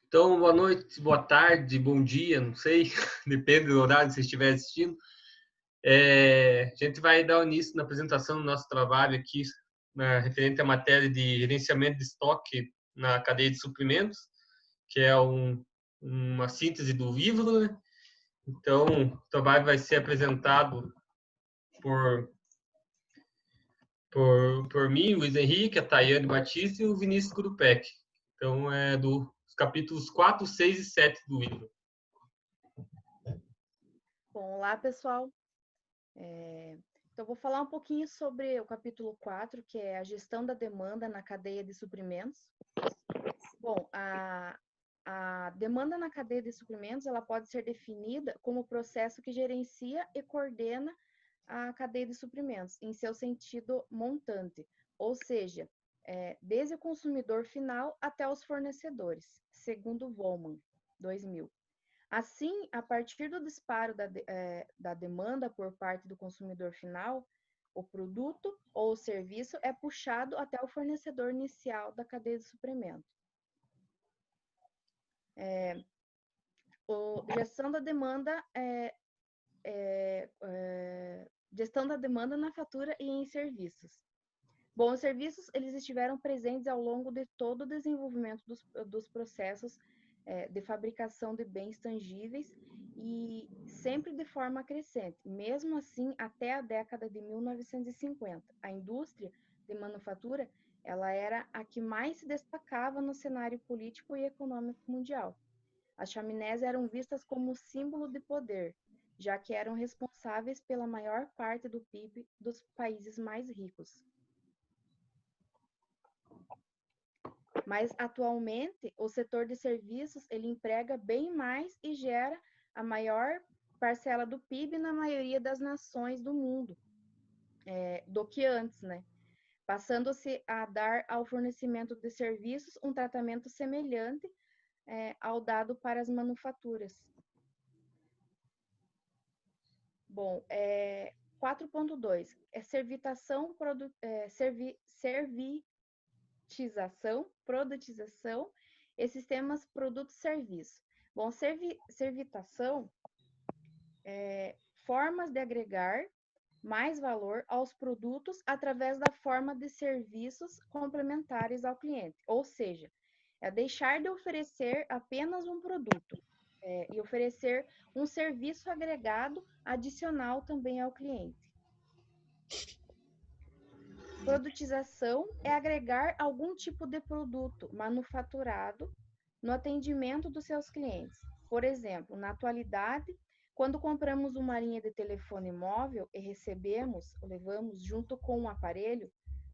Então, boa noite, boa tarde, bom dia, não sei, depende do horário que você estiver assistindo. A gente vai dar início na apresentação do nosso trabalho aqui, referente à matéria de gerenciamento de estoque na cadeia de suprimentos, que é uma síntese do livro, né? Então, o trabalho vai ser apresentado por, por mim, Luiz Henrique, a Tayane Batista e o Vinícius Curupec. Então, é dos capítulos 4, 6 e 7 do livro. Bom, olá, pessoal. Então, vou falar um pouquinho sobre o capítulo 4, que é a gestão da demanda na cadeia de suprimentos. Bom, a demanda na cadeia de suprimentos, ela pode ser definida como o processo que gerencia e coordena a cadeia de suprimentos, em seu sentido montante, ou seja, desde o consumidor final até os fornecedores, segundo Volman, 2000. Assim, a partir do disparo da demanda por parte do consumidor final, o produto ou o serviço é puxado até o fornecedor inicial da cadeia de suprimento. Gestão da demanda gestão da demanda na fatura e em serviços. Bom, os serviços eles estiveram presentes ao longo de todo o desenvolvimento dos processos de fabricação de bens tangíveis e sempre de forma crescente. Mesmo assim, até a década de 1950, a indústria de manufatura ela era a que mais se destacava no cenário político e econômico mundial. As chaminés eram vistas como símbolo de poder, já que eram responsáveis pela maior parte do PIB dos países mais ricos. Mas, atualmente, o setor de serviços, ele emprega bem mais e gera a maior parcela do PIB na maioria das nações do mundo, do que antes, né? Passando-se a dar ao fornecimento de serviços um tratamento semelhante ao dado para as manufaturas. Bom, 4.2 é servitização, produtização e sistemas produto-serviço. Bom, servitação é formas de agregar mais valor aos produtos através da forma de serviços complementares ao cliente, ou seja, é deixar de oferecer apenas um produto e oferecer um serviço agregado adicional também ao cliente. Produtização é agregar algum tipo de produto manufaturado no atendimento dos seus clientes. Por exemplo, na atualidade, quando compramos uma linha de telefone móvel e levamos junto com o aparelho,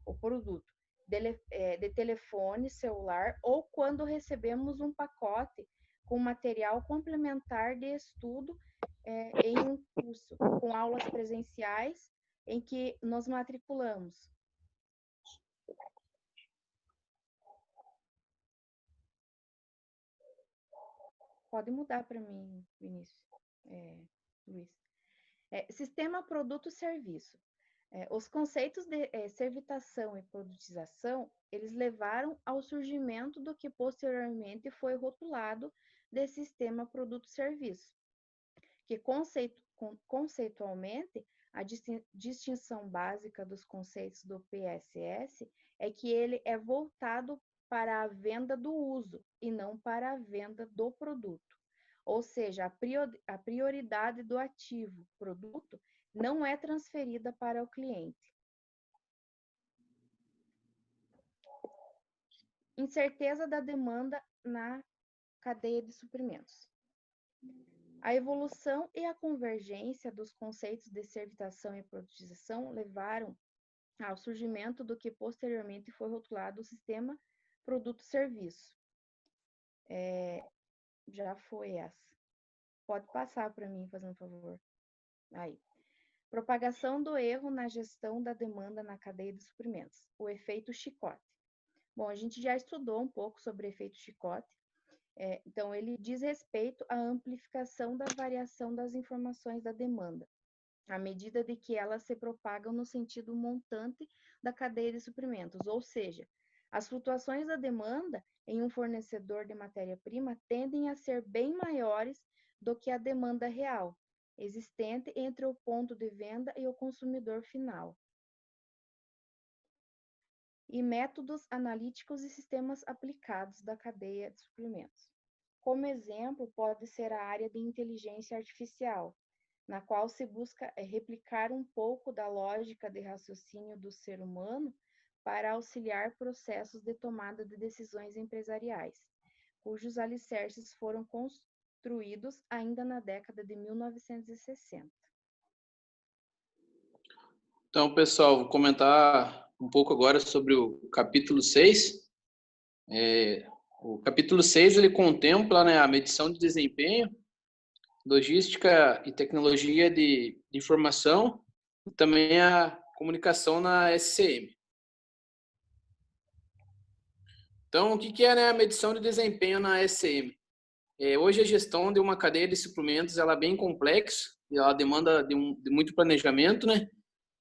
o produto de telefone celular, ou quando recebemos um pacote com material complementar de estudo em um curso, com aulas presenciais em que nos matriculamos. Pode mudar para mim, Vinícius, Luiz. Sistema produto-serviço. Os conceitos de servitação e produtização, eles levaram ao surgimento do que posteriormente foi rotulado de sistema produto-serviço, que conceitualmente, a distinção básica dos conceitos do PSS é que ele é voltado para a venda do uso e não para a venda do produto. Ou seja, a prioridade do ativo, produto, não é transferida para o cliente. Incerteza da demanda na cadeia de suprimentos. A evolução e a convergência dos conceitos de servitação e produtização levaram ao surgimento do que posteriormente foi rotulado o sistema produto-serviço. Já foi essa. Pode passar para mim, fazendo um favor. Aí. Propagação do erro na gestão da demanda na cadeia de suprimentos. O efeito chicote. Bom, a gente já estudou um pouco sobre o efeito chicote. Então, ele diz respeito à amplificação da variação das informações da demanda, à medida de que elas se propagam no sentido montante da cadeia de suprimentos, ou seja, As flutuações da demanda em um fornecedor de matéria-prima tendem a ser bem maiores do que a demanda real, existente entre o ponto de venda e o consumidor final. E métodos analíticos e sistemas aplicados da cadeia de suprimentos. Como exemplo, pode ser a área de inteligência artificial, na qual se busca replicar um pouco da lógica de raciocínio do ser humano para auxiliar processos de tomada de decisões empresariais, cujos alicerces foram construídos ainda na década de 1960. Então, pessoal, vou comentar um pouco agora sobre o capítulo 6. O capítulo 6 ele contempla, né, a medição de desempenho, logística e tecnologia de informação e também a comunicação na SCM. Então, o que é, né, a medição de desempenho na SCM? Hoje a gestão de uma cadeia de suprimentos ela é bem complexa e ela demanda de muito planejamento, né,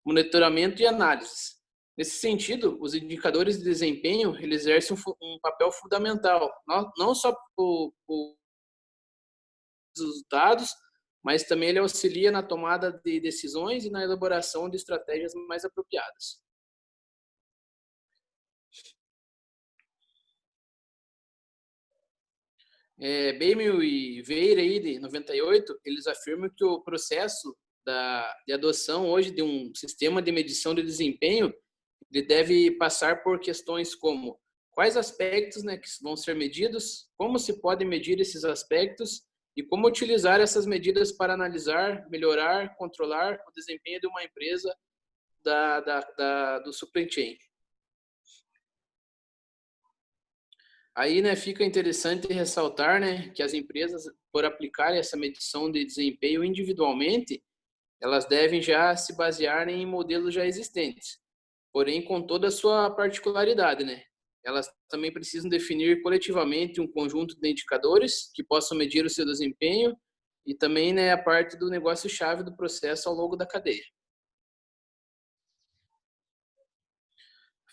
monitoramento e análise. Nesse sentido, os indicadores de desempenho eles exercem um papel fundamental, não só por resultados, mas também ele auxilia na tomada de decisões e na elaboração de estratégias mais apropriadas. Beimel e Vieira, aí, de 98, eles afirmam que o processo de adoção hoje de um sistema de medição de desempenho ele deve passar por questões como quais aspectos, né, que vão ser medidos, como se podem medir esses aspectos e como utilizar essas medidas para analisar, melhorar, controlar o desempenho de uma empresa do supply chain. Aí, né, fica interessante ressaltar, né, que as empresas, por aplicarem essa medição de desempenho individualmente, elas devem já se basear em modelos já existentes, porém com toda a sua particularidade, né? Elas também precisam definir coletivamente um conjunto de indicadores que possam medir o seu desempenho e também, né, a parte do negócio-chave do processo ao longo da cadeia.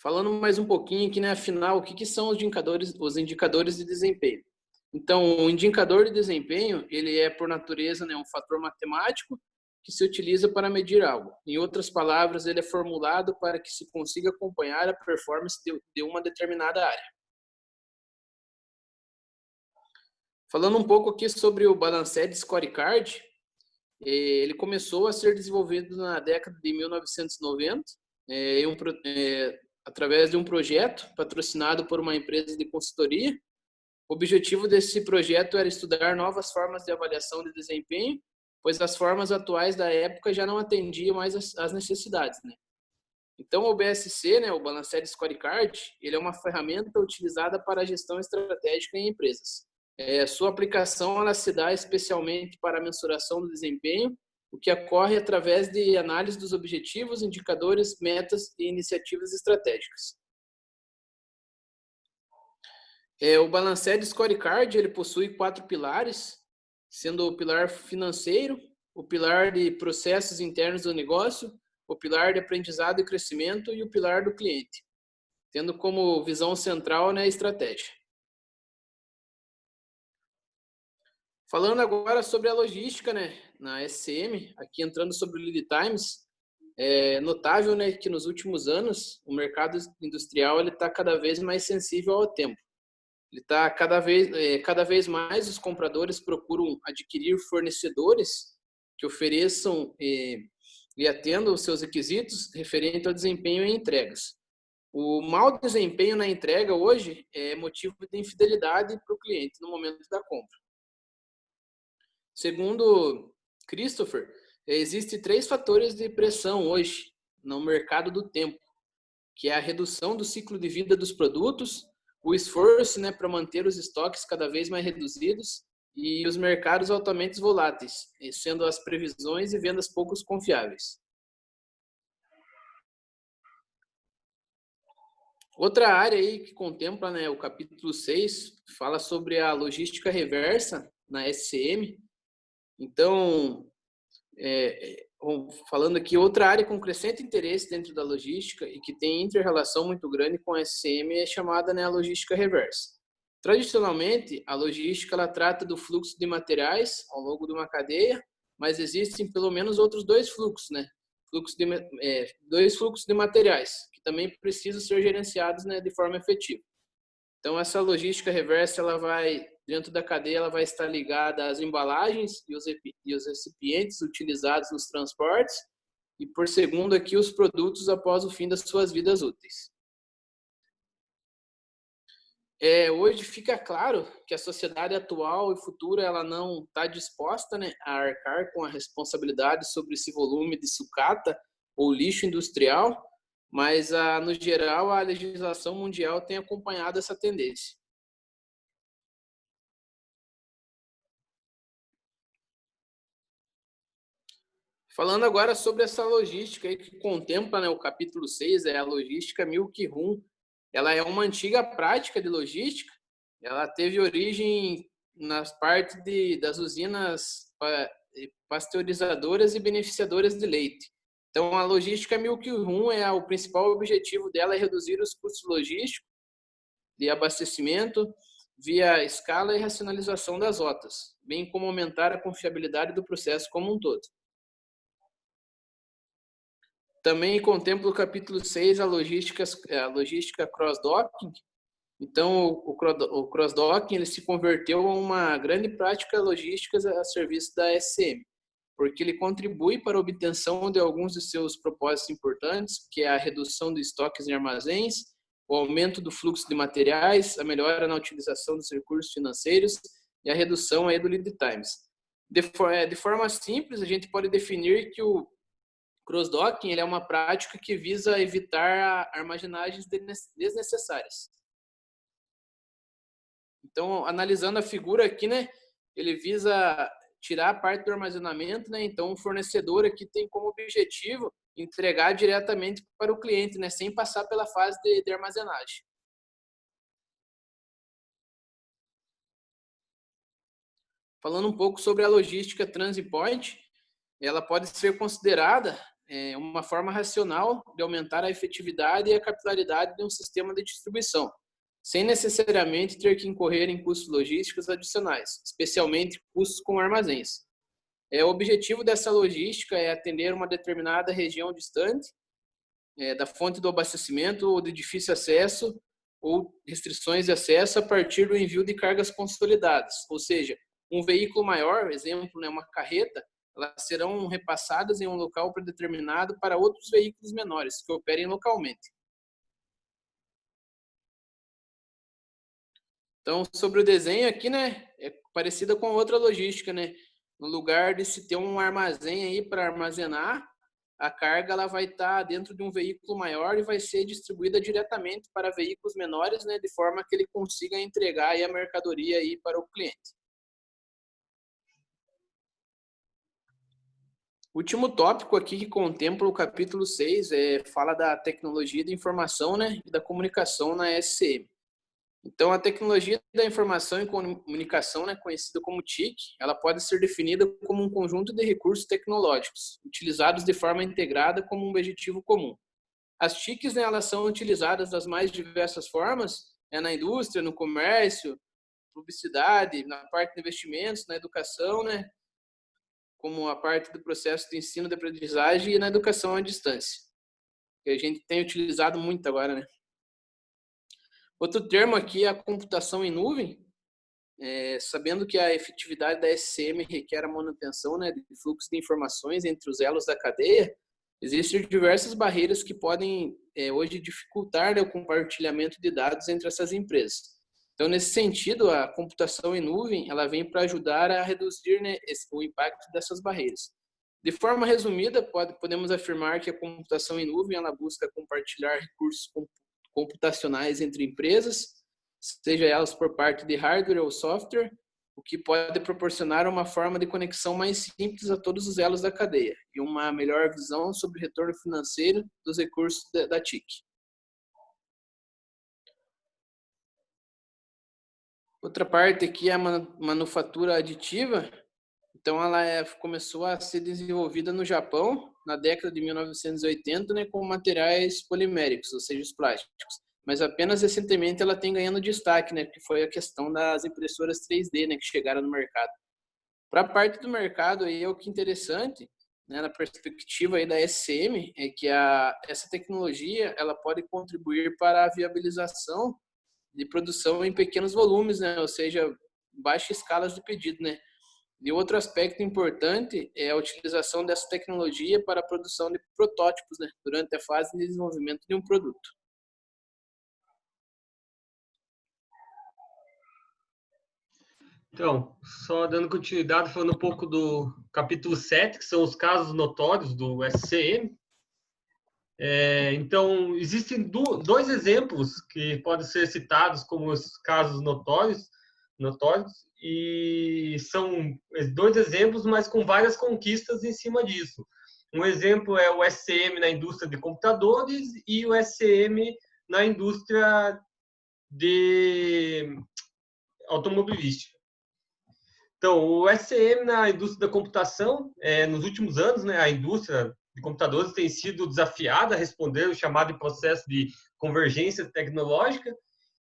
Falando mais um pouquinho aqui, né, afinal, o que são os indicadores de desempenho? Então, o indicador de desempenho, ele é, por natureza, né, um fator matemático que se utiliza para medir algo. Em outras palavras, ele é formulado para que se consiga acompanhar a performance de uma determinada área. Falando um pouco aqui sobre o Balanced Scorecard, ele começou a ser desenvolvido na década de 1990, através de um projeto patrocinado por uma empresa de consultoria. O objetivo desse projeto era estudar novas formas de avaliação de desempenho, pois as formas atuais da época já não atendiam mais as necessidades, né? Então, o BSC, né, o Balanced Scorecard, ele é uma ferramenta utilizada para a gestão estratégica em empresas. Sua aplicação ela se dá especialmente para a mensuração do desempenho, o que ocorre através de análise dos objetivos, indicadores, metas e iniciativas estratégicas. O Balanced Scorecard ele possui 4 pilares, sendo o pilar financeiro, o pilar de processos internos do negócio, o pilar de aprendizado e crescimento e o pilar do cliente, tendo como visão central, né, a estratégia. Falando agora sobre a logística, né, na SCM, aqui entrando sobre o lead times, é notável, né, que nos últimos anos o mercado industrial ele está cada vez mais sensível ao tempo. Ele está cada vez mais os compradores procuram adquirir fornecedores que ofereçam e atendam os seus requisitos referente ao desempenho em entregas. O mau desempenho na entrega hoje é motivo de infidelidade para o cliente no momento da compra. Segundo Christopher, existem 3 fatores de pressão hoje no mercado do tempo, que é a redução do ciclo de vida dos produtos, o esforço, né, para manter os estoques cada vez mais reduzidos e os mercados altamente voláteis, sendo as previsões e vendas pouco confiáveis. Outra área aí que contempla, né, o capítulo 6 fala sobre a logística reversa na SCM. Então, falando aqui, outra área com crescente interesse dentro da logística e que tem inter-relação muito grande com a SCM é chamada, né, a logística reversa. Tradicionalmente, a logística ela trata do fluxo de materiais ao longo de uma cadeia, mas existem pelo menos outros dois fluxos, né? Dois fluxos de materiais que também precisam ser gerenciados, né, de forma efetiva. Então, essa logística reversa, ela vai, dentro da cadeia, ela vai estar ligada às embalagens e os recipientes utilizados nos transportes e, por segundo, aqui, os produtos após o fim das suas vidas úteis. Hoje fica claro que a sociedade atual e futura ela não está disposta, né, a arcar com a responsabilidade sobre esse volume de sucata ou lixo industrial, mas, no geral, a legislação mundial tem acompanhado essa tendência. Falando agora sobre essa logística aí que contempla, né, o capítulo 6, é a logística Milk Room. Ela é uma antiga prática de logística. Ela teve origem nas partes das usinas pasteurizadoras e beneficiadoras de leite. Então, a logística Milk Room, o principal objetivo dela é reduzir os custos logísticos de abastecimento via escala e racionalização das rotas, bem como aumentar a confiabilidade do processo como um todo. Também contempla o capítulo 6, a logística cross-docking. Então, o cross-docking ele se converteu a uma grande prática logística a serviço da SCM, porque ele contribui para a obtenção de alguns de seus propósitos importantes, que é a redução de estoques em armazéns, o aumento do fluxo de materiais, a melhora na utilização dos recursos financeiros e a redução aí do lead times. De forma simples, a gente pode definir que o cross-docking ele é uma prática que visa evitar armazenagens desnecessárias. Então, analisando a figura aqui, né, ele visa tirar a parte do armazenamento, né? Então, o fornecedor aqui tem como objetivo entregar diretamente para o cliente, né, sem passar pela fase de armazenagem. Falando um pouco sobre a logística Transit Point, ela pode ser considerada uma forma racional de aumentar a efetividade e a capilaridade de um sistema de distribuição, sem necessariamente ter que incorrer em custos logísticos adicionais, especialmente custos com armazéns. O objetivo dessa logística é atender uma determinada região distante da fonte do abastecimento ou de difícil acesso ou restrições de acesso a partir do envio de cargas consolidadas, ou seja, um veículo maior, exemplo, né, uma carreta, elas serão repassadas em um local predeterminado para outros veículos menores que operem localmente. Então, sobre o desenho aqui, né, é parecida com outra logística, né? No lugar de se ter um armazém aí para armazenar, a carga ela vai estar dentro de um veículo maior e vai ser distribuída diretamente para veículos menores, né, de forma que ele consiga entregar aí a mercadoria aí para o cliente. O último tópico aqui que contempla o capítulo 6 fala da tecnologia da informação, né, e da comunicação na SCM. Então, a tecnologia da informação e comunicação, né, conhecida como TIC, ela pode ser definida como um conjunto de recursos tecnológicos utilizados de forma integrada como um objetivo comum. As TICs, né, elas são utilizadas das mais diversas formas, na indústria, no comércio, publicidade, na parte de investimentos, na educação, né, como a parte do processo de ensino de aprendizagem e na educação à distância, que a gente tem utilizado muito agora, né. Outro termo aqui é a computação em nuvem, sabendo que a efetividade da SCM requer a manutenção, né, de fluxo de informações entre os elos da cadeia. Existem diversas barreiras que podem hoje dificultar, né, o compartilhamento de dados entre essas empresas. Então, nesse sentido, a computação em nuvem ela vem para ajudar a reduzir, né, o impacto dessas barreiras. De forma resumida, podemos afirmar que a computação em nuvem ela busca compartilhar recursos computacionais entre empresas, seja elas por parte de hardware ou software, o que pode proporcionar uma forma de conexão mais simples a todos os elos da cadeia e uma melhor visão sobre o retorno financeiro dos recursos da TIC. Outra parte aqui é a manufatura aditiva. Então, ela começou a ser desenvolvida no Japão na década de 1980, né, com materiais poliméricos, ou seja, os plásticos. Mas apenas recentemente ela tem ganhando destaque, né, que foi a questão das impressoras 3D, né, que chegaram no mercado. Para a parte do mercado, aí, o que é interessante, né, na perspectiva aí da SCM, é que essa tecnologia ela pode contribuir para a viabilização de produção em pequenos volumes, né, ou seja, baixas escalas de pedido, né. E outro aspecto importante é a utilização dessa tecnologia para a produção de protótipos, né, durante a fase de desenvolvimento de um produto. Então, só dando continuidade, falando um pouco do capítulo 7, que são os casos notórios do SCM. Então, existem dois exemplos que podem ser citados como os casos notórios, e são dois exemplos, mas com várias conquistas em cima disso. Um exemplo é o SCM na indústria de computadores e o SCM na indústria de automobilística. Então, o SCM na indústria da computação, nos últimos anos, né, a indústria de computadores tem sido desafiada a responder o chamado processo de convergência tecnológica,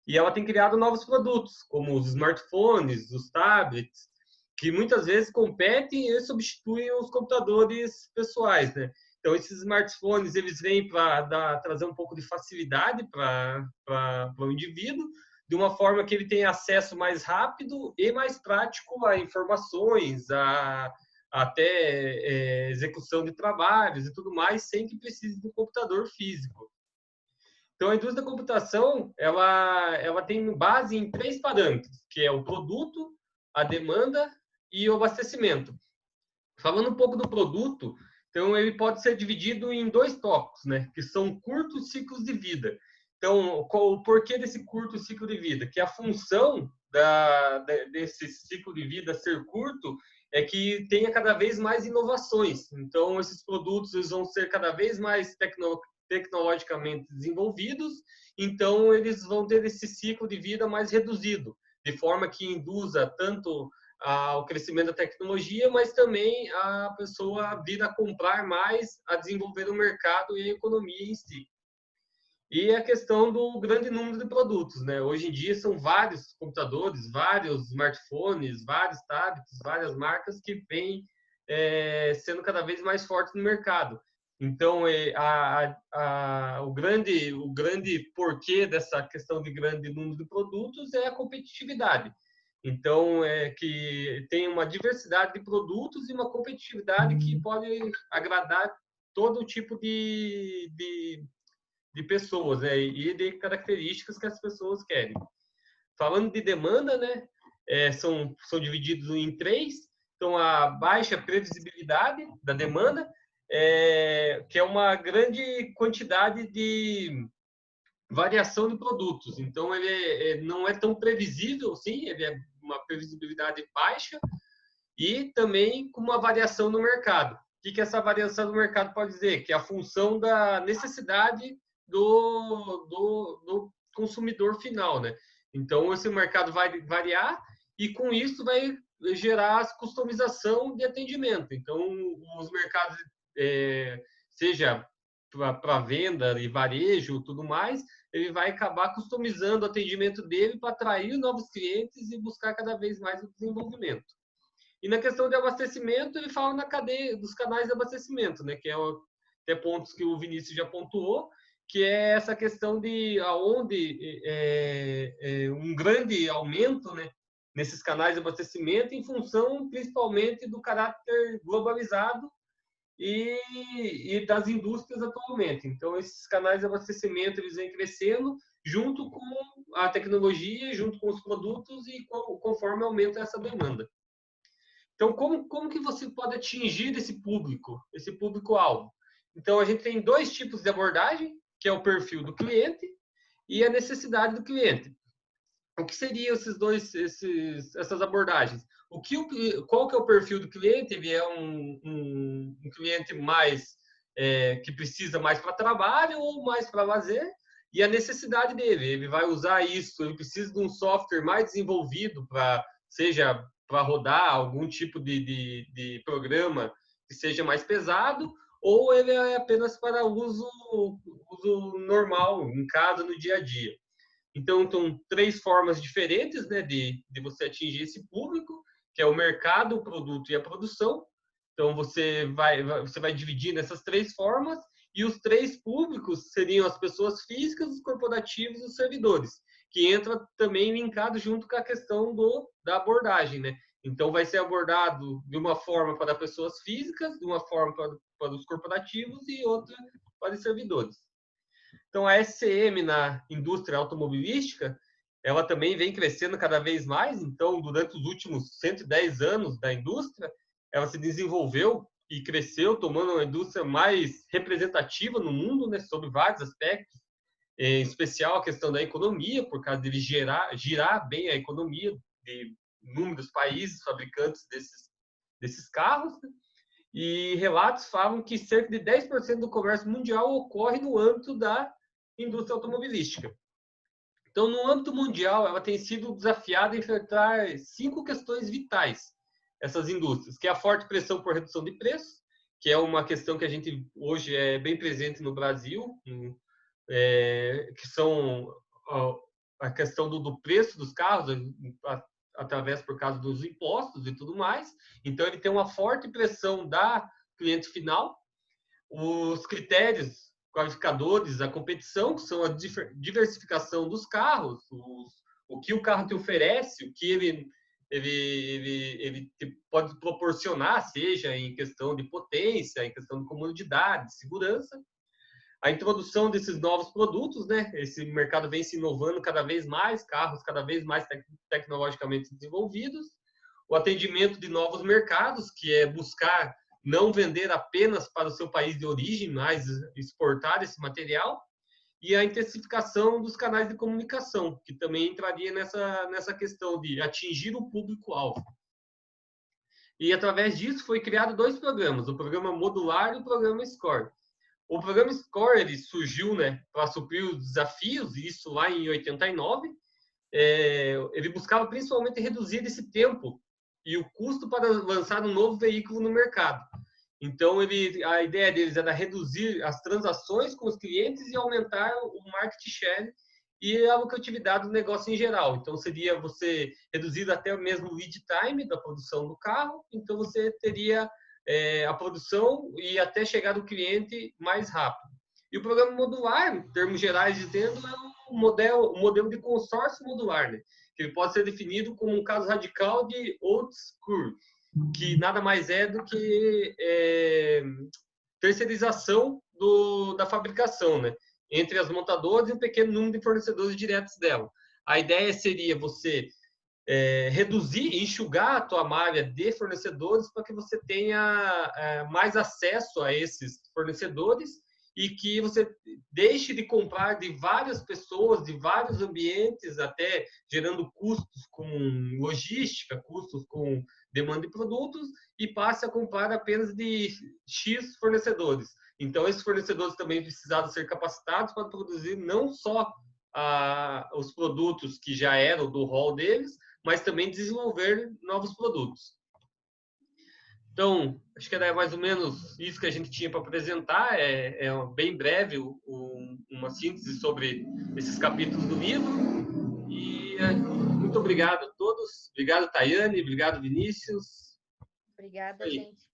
e ela tem criado novos produtos, como os smartphones, os tablets, que muitas vezes competem e substituem os computadores pessoais, né? Então, esses smartphones, eles vêm para trazer um pouco de facilidade para o indivíduo, de uma forma que ele tenha acesso mais rápido e mais prático a informações, até execução de trabalhos e tudo mais, sem que precise de um computador físico. Então, a indústria da computação, ela tem base em 3 parâmetros, que é o produto, a demanda e o abastecimento. Falando um pouco do produto, então ele pode ser dividido em 2 tópicos, né, que são curtos ciclos de vida. Então, o porquê desse curto ciclo de vida? Que a função desse ciclo de vida ser curto é que tenha cada vez mais inovações. Então, esses produtos eles vão ser cada vez mais tecnologicamente desenvolvidos, então eles vão ter esse ciclo de vida mais reduzido, de forma que induza tanto ao crescimento da tecnologia, mas também a pessoa vir a comprar mais, a desenvolver o mercado e a economia em si. E a questão do grande número de produtos, né? Hoje em dia são vários computadores, vários smartphones, vários tablets, várias marcas que vêm sendo cada vez mais fortes no mercado. Então, o grande porquê dessa questão de grande número de produtos é a competitividade. Então, é que tem uma diversidade de produtos e uma competitividade que pode agradar todo tipo de pessoas, né, e de características que as pessoas querem. Falando de demanda, né, são divididos em 3. Então, a baixa previsibilidade da demanda, que é uma grande quantidade de variação de produtos. Então, ele não é tão previsível, sim, ele é uma previsibilidade baixa e também com uma variação no mercado. O que essa variação do mercado pode dizer? Que é a função da necessidade do consumidor final, né? Então, esse mercado vai variar e, com isso, vai gerar customização de atendimento. Então, os mercados, seja para venda e varejo tudo mais, ele vai acabar customizando o atendimento dele para atrair novos clientes e buscar cada vez mais o desenvolvimento. E na questão de abastecimento, ele fala na cadeia dos canais de abastecimento, né? Que é pontos que o Vinícius já pontuou, que é essa questão de aonde um grande aumento, né, nesses canais de abastecimento em função principalmente do caráter globalizado e das indústrias atualmente. Então, esses canais de abastecimento eles vêm crescendo junto com a tecnologia, junto com os produtos e conforme aumenta essa demanda. Então, como que você pode atingir esse público-alvo? Então, a gente tem 2 tipos de abordagem, que é o perfil do cliente e a necessidade do cliente. O que seriam essas abordagens? Qual que é o perfil do cliente? Ele é um cliente mais que precisa mais para trabalho ou mais para lazer? E a necessidade dele, ele vai usar isso, ele precisa de um software mais desenvolvido para seja para rodar algum tipo de programa que seja mais pesado, ou ele é apenas para uso normal, em casa, no dia a dia. Então, são 3 formas diferentes, né, de você atingir esse público, que é o mercado, o produto e a produção. Então, você vai dividir nessas 3 formas, e os 3 públicos seriam as pessoas físicas, os corporativos e os servidores, que entra também linkado junto com a questão da abordagem, né? Então, vai ser abordado de uma forma para pessoas físicas, de uma forma para os corporativos e outra para os servidores. Então, a SCM na indústria automobilística, ela também vem crescendo cada vez mais. Então, durante os últimos 110 anos da indústria, ela se desenvolveu e cresceu, tomando uma indústria mais representativa no mundo, né, sobre vários aspectos, em especial a questão da economia, por causa dele girar bem a economia de inúmeros países fabricantes desses carros, né? E relatos falam que cerca de 10% do comércio mundial ocorre no âmbito da indústria automobilística. Então, no âmbito mundial, ela tem sido desafiada a enfrentar 5 questões vitais, essas indústrias, que é a forte pressão por redução de preços, que é uma questão que a gente hoje é bem presente no Brasil, que são a questão do preço dos carros, através por causa dos impostos e tudo mais. Então, ele tem uma forte pressão da cliente final. Os critérios qualificadores, a competição, que são a diversificação dos carros, o que o carro te oferece, o que ele pode proporcionar, seja em questão de potência, em questão de comodidade, de segurança. A introdução desses novos produtos, né? Esse mercado vem se inovando cada vez mais, carros cada vez mais tecnologicamente desenvolvidos. O atendimento de novos mercados, que é buscar não vender apenas para o seu país de origem, mas exportar esse material. E a intensificação dos canais de comunicação, que também entraria nessa questão de atingir o público-alvo. E, através disso, foi criado 2 programas, o programa Modular e o programa Score. O programa Score ele surgiu, né, para suprir os desafios, isso lá em 89. Ele buscava principalmente reduzir esse tempo e o custo para lançar um novo veículo no mercado. Então, a ideia deles era reduzir as transações com os clientes e aumentar o market share e a lucratividade do negócio em geral. Então, seria você reduzir até mesmo o lead time da produção do carro. Então, você teria a produção e até chegar do cliente mais rápido. E o programa modular, em termos gerais dizendo, é um modelo de consórcio modular, né? Que ele pode ser definido como um caso radical de old school, que nada mais é do que terceirização da fabricação, né? Entre as montadoras e um pequeno número de fornecedores diretos dela. A ideia seria você reduzir e enxugar a tua malha de fornecedores para que você tenha mais acesso a esses fornecedores e que você deixe de comprar de várias pessoas, de vários ambientes, até gerando custos com logística, custos com demanda de produtos, e passe a comprar apenas de X fornecedores. Então, esses fornecedores também precisaram ser capacitados para produzir não só os produtos que já eram do rol deles, mas também desenvolver novos produtos. Então, acho que era mais ou menos isso que a gente tinha para apresentar. É bem breve uma síntese sobre esses capítulos do livro. E muito obrigado a todos. Obrigado, Tayane. Obrigado, Vinícius. Obrigada, gente.